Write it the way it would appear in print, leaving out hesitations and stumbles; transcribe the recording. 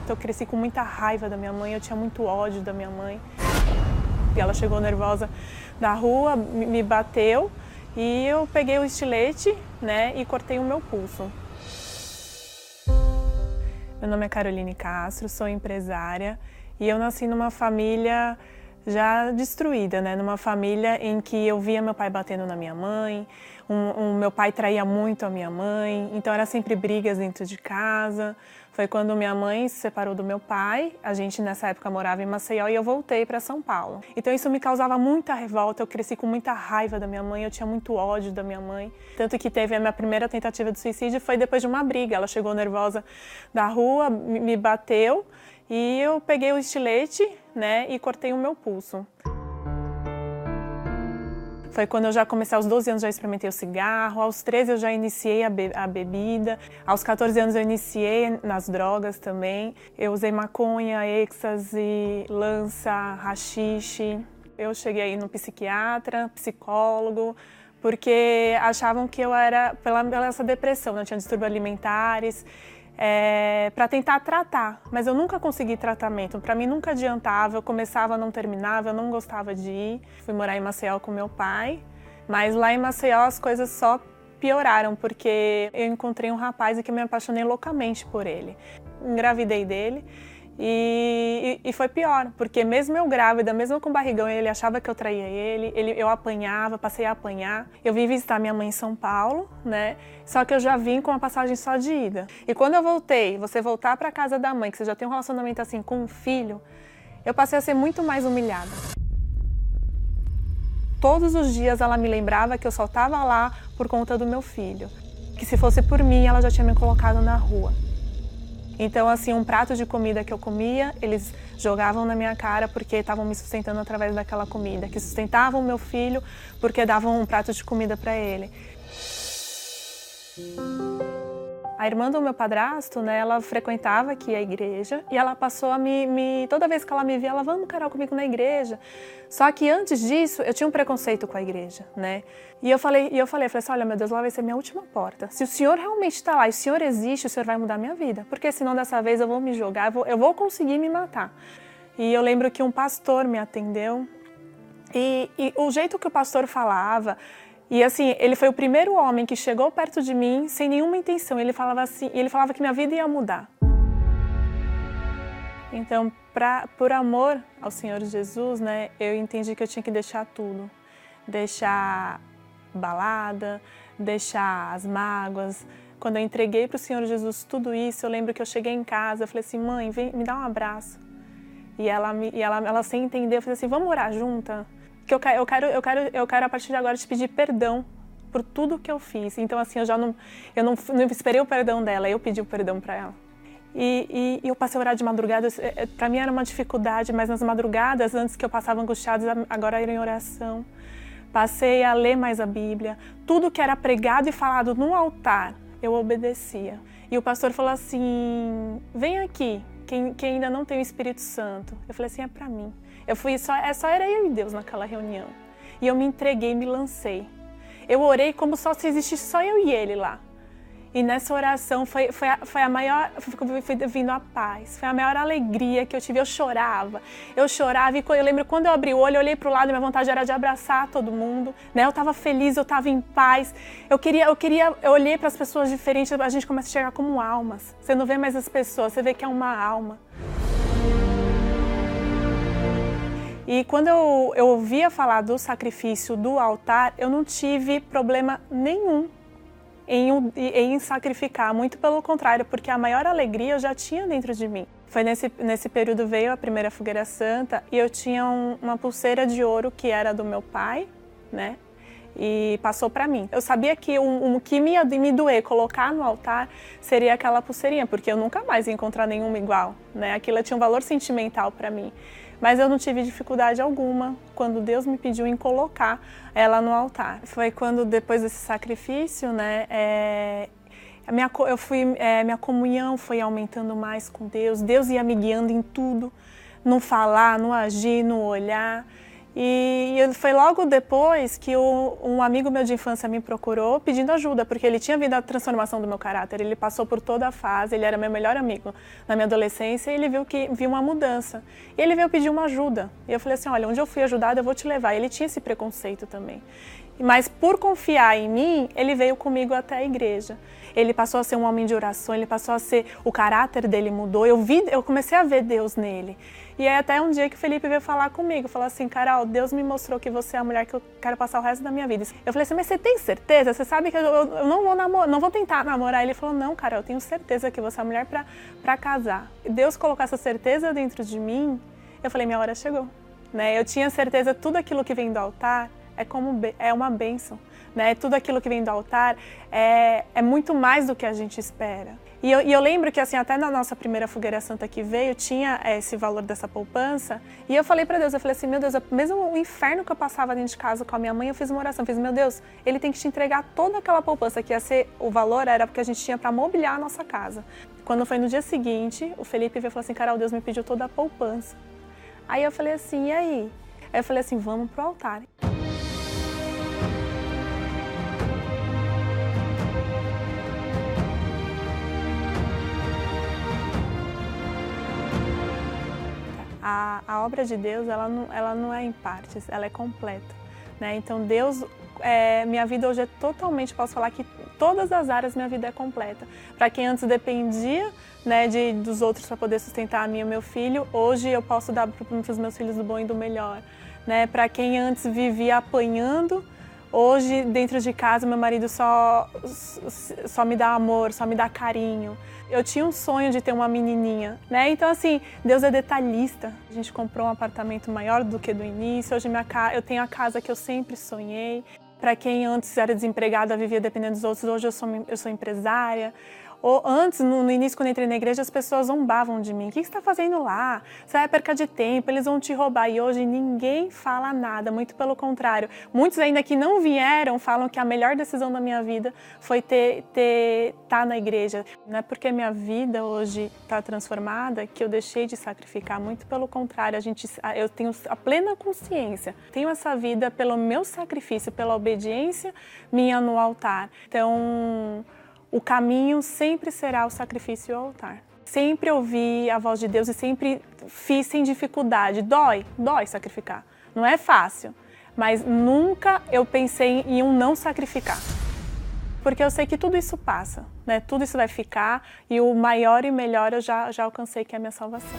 revolta, eu cresci com muita raiva da minha mãe, eu tinha muito ódio da minha mãe. E ela chegou nervosa da rua, me bateu e eu peguei o estilete, né, e cortei o meu pulso. Meu nome é Caroline Castro, sou empresária e eu nasci numa família já destruída, né? Numa família em que eu via meu pai batendo na minha mãe, meu pai traía muito a minha mãe, então era sempre brigas dentro de casa. Foi quando minha mãe se separou do meu pai, a gente nessa época morava em Maceió e eu voltei para São Paulo. Então isso me causava muita revolta, eu cresci com muita raiva da minha mãe, eu tinha muito ódio da minha mãe. Tanto que teve a minha primeira tentativa de suicídio foi depois de uma briga, ela chegou nervosa da rua, me bateu e eu peguei o estilete, né, e cortei o meu pulso. Foi quando eu já comecei, aos 12 anos já experimentei o cigarro, aos 13 eu já iniciei a bebida, aos 14 anos eu iniciei nas drogas também. Eu usei maconha, êxtase, lança, haxixe. Eu cheguei aí no psiquiatra, psicólogo, porque achavam que eu era pela essa depressão, né? Eu tinha distúrbios alimentares, para tentar tratar, mas eu nunca consegui tratamento, para mim nunca adiantava, eu começava, não terminava, eu não gostava de ir. Fui morar em Maceió com meu pai, mas lá em Maceió as coisas só pioraram, porque eu encontrei um rapaz e que eu me apaixonei loucamente por ele. Engravidei dele e foi pior, porque mesmo eu grávida, mesmo com barrigão, ele achava que eu traía eu apanhava, passei a apanhar. Eu vim visitar minha mãe em São Paulo, né? Só que eu já vim com uma passagem só de ida. E quando eu voltei, você voltar para casa da mãe, que você já tem um relacionamento assim com um filho, eu passei a ser muito mais humilhada. Todos os dias ela me lembrava que eu só estava lá por conta do meu filho. Que se fosse por mim, ela já tinha me colocado na rua. Então, assim, um prato de comida que eu comia, eles jogavam na minha cara porque estavam me sustentando através daquela comida, que sustentavam o meu filho porque davam um prato de comida para ele. A irmã do meu padrasto, né, ela frequentava aqui a igreja e ela passou a toda vez que ela me via, ela, vamos encarar comigo na igreja. Só que antes disso, eu tinha um preconceito com a igreja, né? E eu falei assim, olha, meu Deus, lá vai ser minha última porta. Se o Senhor realmente está lá e o Senhor existe, o Senhor vai mudar minha vida. Porque senão dessa vez eu vou me jogar, eu vou conseguir me matar. E eu lembro que um pastor me atendeu e o jeito que o pastor falava, e assim, ele foi o primeiro homem que chegou perto de mim sem nenhuma intenção. Ele falava assim, ele falava que minha vida ia mudar. Então, por amor ao Senhor Jesus, né, eu entendi que eu tinha que deixar tudo. Deixar balada, deixar as mágoas. Quando eu entreguei para o Senhor Jesus tudo isso, eu lembro que eu cheguei em casa, eu falei assim, mãe, vem, me dá um abraço. E ela sem entender, eu falei assim, vamos orar junta? Que eu quero a partir de agora te pedir perdão por tudo que eu fiz. Então assim, eu não esperei o perdão dela, eu pedi o perdão para ela. E eu passei a orar de madrugada, para mim era uma dificuldade, mas nas madrugadas, antes que eu passava angustiada, agora era em oração. Passei a ler mais a Bíblia, tudo que era pregado e falado no altar, eu obedecia. E o pastor falou assim, vem aqui, quem ainda não tem o Espírito Santo. Eu falei assim, é para mim. Só era eu e Deus naquela reunião. E eu me entreguei, me lancei. Eu orei como se existisse só eu e Ele lá. E nessa oração foi a maior, foi vindo a paz, foi a maior alegria que eu tive. Eu chorava e eu lembro quando eu abri o olho, eu olhei para o lado e minha vontade era de abraçar todo mundo, né? Eu estava feliz, eu estava em paz, eu olhei para as pessoas diferentes, a gente começa a chegar como almas. Você não vê mais as pessoas, você vê que é uma alma. E quando eu ouvia falar do sacrifício do altar, eu não tive problema nenhum em sacrificar, muito pelo contrário, porque a maior alegria eu já tinha dentro de mim. Foi nesse período veio a primeira fogueira santa e eu tinha uma pulseira de ouro que era do meu pai, né? E passou para mim. Eu sabia que o que me ia me doer colocar no altar seria aquela pulseirinha, porque eu nunca mais ia encontrar nenhuma igual, né? Aquilo tinha um valor sentimental para mim. Mas eu não tive dificuldade alguma quando Deus me pediu em colocar ela no altar. Foi quando, depois desse sacrifício, né, minha comunhão foi aumentando mais com Deus. Deus ia me guiando em tudo, no falar, no agir, no olhar. E foi logo depois que um amigo meu de infância me procurou pedindo ajuda, porque ele tinha visto a transformação do meu caráter, ele passou por toda a fase, ele era meu melhor amigo na minha adolescência e ele viu uma mudança. E ele veio pedir uma ajuda. E eu falei assim, olha, onde eu fui ajudada eu vou te levar. E ele tinha esse preconceito também. Mas por confiar em mim, ele veio comigo até a igreja. Ele passou a ser um homem de oração, ele passou a ser, o caráter dele mudou, eu comecei a ver Deus nele. E aí até um dia que o Felipe veio falar comigo, falou assim, Carol, Deus me mostrou que você é a mulher que eu quero passar o resto da minha vida. Eu falei assim, mas você tem certeza? Você sabe que eu não vou tentar namorar? Ele falou, não, Carol, eu tenho certeza que você é a mulher para casar. Deus colocou essa certeza dentro de mim, eu falei, minha hora chegou. Né? Eu tinha certeza que tudo aquilo que vem do altar é uma bênção, né? Tudo aquilo que vem do altar é muito mais do que a gente espera. E eu lembro que assim, até na nossa primeira fogueira santa que veio, tinha esse valor dessa poupança, e eu falei para Deus, eu falei assim, meu Deus, mesmo o inferno que eu passava dentro de casa com a minha mãe, eu fiz uma oração, eu fiz, meu Deus, ele tem que te entregar toda aquela poupança, que ia ser, o valor era porque a gente tinha para mobiliar a nossa casa. Quando foi no dia seguinte, o Felipe veio e falou assim, Carol, Deus me pediu toda a poupança. Aí eu falei assim, e aí? Aí eu falei assim, vamos pro altar. A obra de Deus, ela não é em partes, ela é completa, né? Então Deus, minha vida hoje é totalmente, posso falar que todas as áreas minha vida é completa. Para quem antes dependia, né, dos outros para poder sustentar a mim e o meu filho, hoje eu posso dar para os meus filhos do bom e do melhor, né? Para quem antes vivia apanhando, hoje dentro de casa meu marido só me dá amor, só me dá carinho. Eu tinha um sonho de ter uma menininha, né? Então assim, Deus é detalhista. A gente comprou um apartamento maior do que do início. Hoje eu tenho a casa que eu sempre sonhei. Para quem antes era desempregada, vivia dependendo dos outros, hoje eu sou empresária. Ou antes, no início, quando eu entrei na igreja, as pessoas zombavam de mim. O que você está fazendo lá? Você vai perca de tempo, eles vão te roubar. E hoje ninguém fala nada, muito pelo contrário. Muitos ainda que não vieram falam que a melhor decisão da minha vida foi estar na igreja. Não é porque minha vida hoje está transformada que eu deixei de sacrificar, muito pelo contrário. Eu tenho a plena consciência. Tenho essa vida pelo meu sacrifício, pela obediência minha no altar. Então, o caminho sempre será o sacrifício e o altar. Sempre ouvi a voz de Deus e sempre fiz sem dificuldade. Dói sacrificar. Não é fácil, mas nunca eu pensei em não sacrificar. Porque eu sei que tudo isso passa, né? Tudo isso vai ficar e o maior e melhor eu já alcancei, que é a minha salvação.